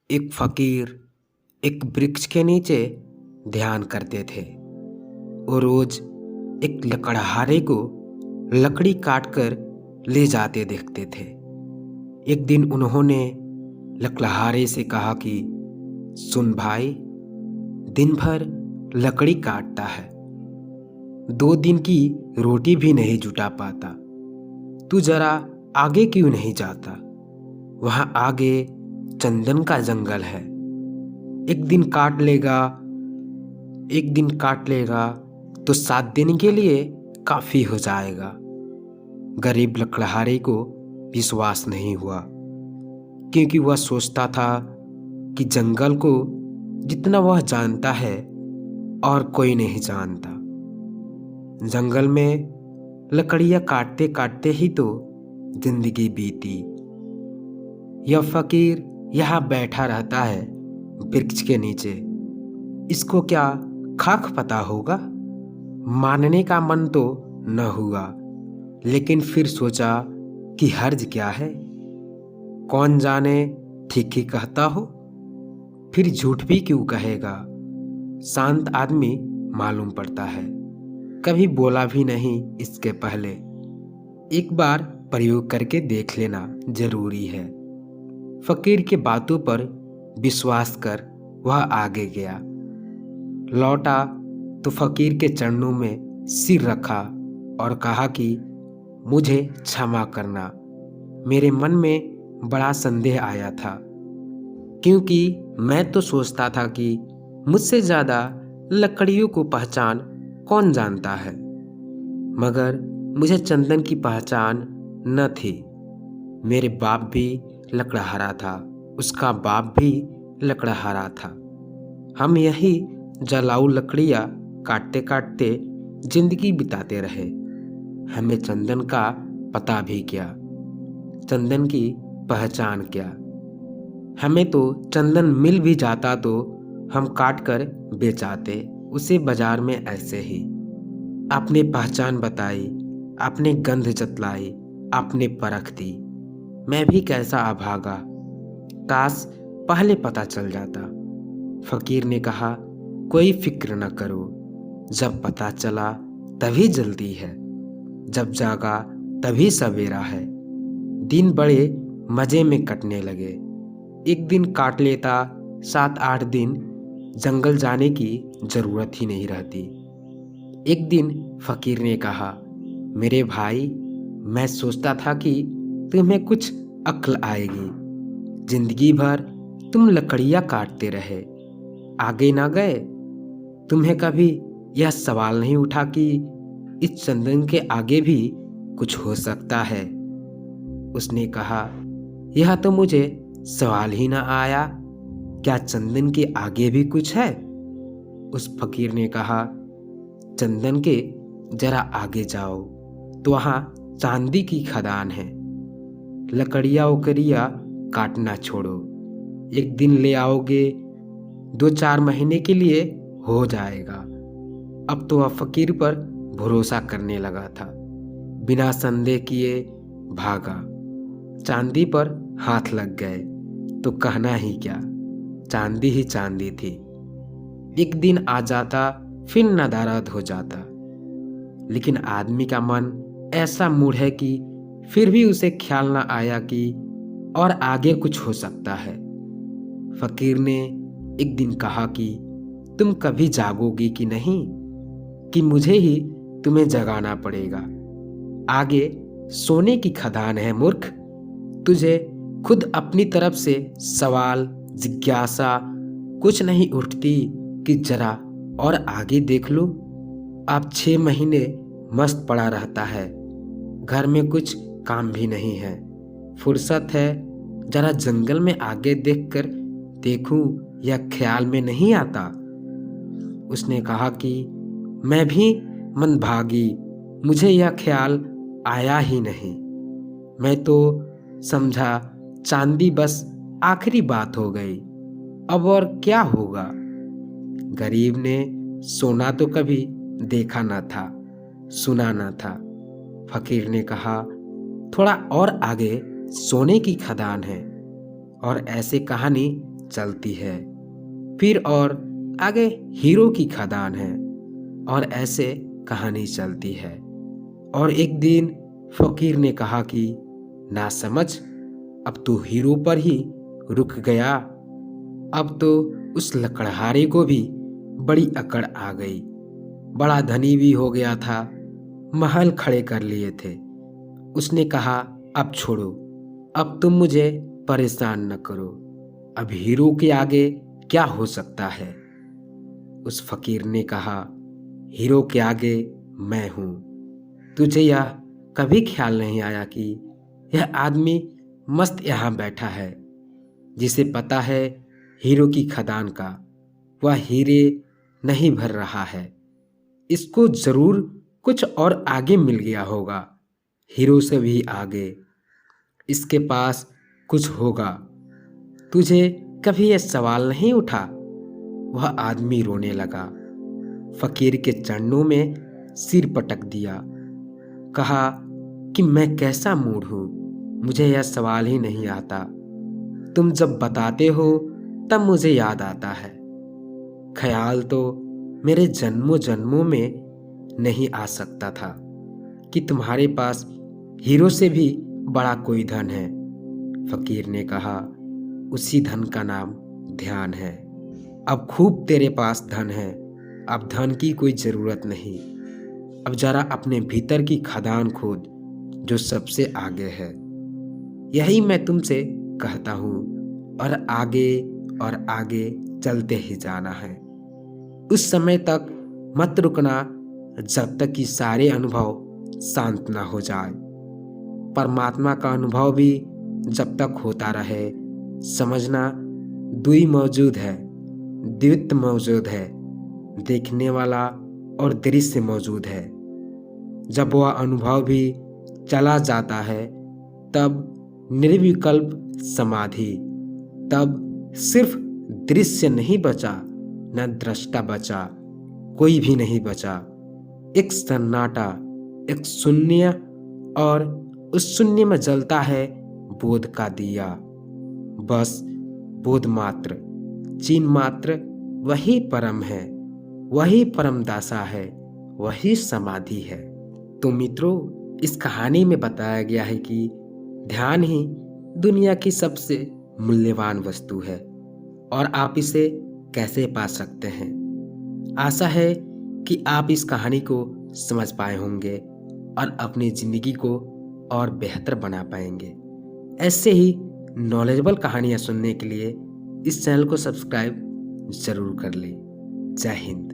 एक फकीर एक वृक्ष के नीचे ध्यान करते थे। वो रोज एक लकड़हारे को लकड़ी काटकर ले जाते देखते थे। एक दिन उन्होंने लकड़हारे से कहा कि सुन भाई, दिन भर लकड़ी काटता है, 2 दिन की रोटी भी नहीं जुटा पाता। तू जरा आगे क्यों नहीं जाता? वहां आगे चंदन का जंगल है। एक दिन काट लेगा तो 7 दिन के लिए काफी हो जाएगा। गरीब लकड़हारे को विश्वास नहीं हुआ, क्योंकि वह सोचता था कि जंगल को जितना वह जानता है और कोई नहीं जानता। जंगल में लकड़ियां काटते काटते ही तो जिंदगी बीती। यह फकीर यहाँ बैठा रहता है वृक्ष के नीचे। इसको क्या खाक पता होगा? मानने का मन तो न हुआ, लेकिन फिर सोचा कि हर्ज क्या है, कौन जाने ठीक ही कहता हो, फिर झूठ भी क्यों कहेगा। शांत आदमी मालूम पड़ता है, कभी बोला भी नहीं इसके पहले। एक बार प्रयोग करके देख लेना जरूरी है। फकीर की बातों पर विश्वास कर वह आगे गया। लौटा तो फकीर के चरणों में सिर रखा और कहा कि मुझे क्षमा करना, मेरे मन में बड़ा संदेह आया था, क्योंकि मैं तो सोचता था कि मुझसे ज्यादा लकड़ियों को पहचान कौन जानता है, मगर मुझे चंदन की पहचान न थी। मेरे बाप भी लकड़हारा था, उसका बाप भी लकड़हारा था। हम यही जलाऊ लकड़ियां काटते काटते जिंदगी बिताते रहे। हमें चंदन का पता भी क्या, चंदन की पहचान क्या। हमें तो चंदन मिल भी जाता तो हम काट कर बेच आते उसे बाजार में ऐसे ही। आपने पहचान बताई, आपने गंध जतलाई, आपने परख दी। मैं भी कैसा अभागा, काश पहले पता चल जाता। फकीर ने कहा कोई फिक्र न करो, जब पता चला तभी जल्दी है, जब जागा तभी सवेरा है। दिन बड़े मजे में कटने लगे। एक दिन काट लेता, 7-8 दिन जंगल जाने की जरूरत ही नहीं रहती। एक दिन फकीर ने कहा, मेरे भाई, मैं सोचता था कि तुम्हें कुछ अक्ल आएगी। जिंदगी भर तुम लकड़ियां काटते रहे, आगे ना गए। तुम्हें कभी यह सवाल नहीं उठा कि इस चंदन के आगे भी कुछ हो सकता है? उसने कहा, यह तो मुझे सवाल ही ना आया, क्या चंदन के आगे भी कुछ है? उस फकीर ने कहा, चंदन के जरा आगे जाओ तो वहां चांदी की खदान है। लकड़ियां उकड़ियां काटना छोड़ो, एक दिन ले आओगे, 2-4 महीने के लिए हो जाएगा। अब तो वह फकीर पर भरोसा करने लगा था। बिना संदेह किए भागा। चांदी पर हाथ लग गए तो कहना ही क्या, चांदी ही चांदी थी। एक दिन आ जाता, फिर नदारद हो जाता। लेकिन आदमी का मन ऐसा मूड है कि फिर भी उसे ख्याल ना आया कि और आगे कुछ हो सकता है। फकीर ने एक दिन कहा कि तुम कभी जागोगी कि नहीं, कि मुझे ही तुम्हें जगाना पड़ेगा। आगे सोने की खदान है मूर्ख। तुझे खुद अपनी तरफ से सवाल जिज्ञासा कुछ नहीं उठती कि जरा और आगे देख लो। अब 6 महीने मस्त पड़ा रहता है, घर में कुछ काम भी नहीं है। फुर्सत है, जरा जंगल में आगे देखकर देखूं, या ख्याल में नहीं आता। उसने कहा कि मैं भी मंदभागी, मुझे यह ख्याल आया ही नहीं। मैं तो समझा चांदी बस आखिरी बात हो गई, अब और क्या होगा। गरीब ने सोना तो कभी देखा न था, सुना न था। फकीर ने कहा, थोड़ा और आगे सोने की खदान है, और ऐसे कहानी चलती है। फिर और आगे हीरो की खदान है और ऐसे कहानी चलती है। और एक दिन फकीर ने कहा कि ना समझ, अब तो हीरो पर ही रुक गया। अब तो उस लकड़हारे को भी बड़ी अकड़ आ गई। बड़ा धनी भी हो गया था, महल खड़े कर लिए थे। उसने कहा, अब छोड़ो, अब तुम मुझे परेशान न करो। अब हीरो के आगे क्या हो सकता है। उस फकीर ने कहा, हीरो के आगे मैं हूं। तुझे यह कभी ख्याल नहीं आया कि यह आदमी मस्त यहाँ बैठा है, जिसे पता है हीरो की खदान का वह हीरे नहीं भर रहा है। इसको जरूर कुछ और आगे मिल गया होगा, हीरो से भी आगे। इसके पास कुछ होगा। तुझे कभी यह सवाल नहीं उठा। वह आदमी रोने लगा, फकीर के चरणों में सिर पटक दिया, कहा कि मैं कैसा मूड हूँ, मुझे यह सवाल ही नहीं आता। तुम जब बताते हो तब मुझे याद आता है। ख्याल तो मेरे जन्मों जन्मों में नहीं आ सकता था कि तुम्हारे पास हीरो से भी बड़ा कोई धन है। फकीर ने कहा, उसी धन का नाम ध्यान है। अब खूब तेरे पास धन है, अब धन की कोई जरूरत नहीं। अब जरा अपने भीतर की खदान खोद जो सबसे आगे है। यही मैं तुमसे कहता हूँ, और आगे चलते ही जाना है। उस समय तक मत रुकना जब तक कि सारे अनुभव शांत ना हो जाए। परमात्मा का अनुभव भी जब तक होता रहे, समझना दुई मौजूद है, द्वित्व मौजूद है, देखने वाला और दृश्य मौजूद है। जब वह अनुभव भी चला जाता है तब निर्विकल्प समाधि, तब सिर्फ दृश्य नहीं बचा, न दृष्टा बचा, कोई भी नहीं बचा। एक सन्नाटा, एक शून्य, और उस शून्य में जलता है बोध का दिया। बस बोध मात्र, चिन्ह मात्र, वही परम है, वही परम दासा है, वही समाधि है। तो मित्रों, इस कहानी में बताया गया है कि ध्यान ही दुनिया की सबसे मूल्यवान वस्तु है और आप इसे कैसे पा सकते हैं। आशा है कि आप इस कहानी को समझ पाए होंगे और अपनी ज़िंदगी को और बेहतर बना पाएंगे। ऐसे ही नॉलेजेबल कहानियाँ सुनने के लिए इस चैनल को सब्सक्राइब ज़रूर कर लें। जय हिंद।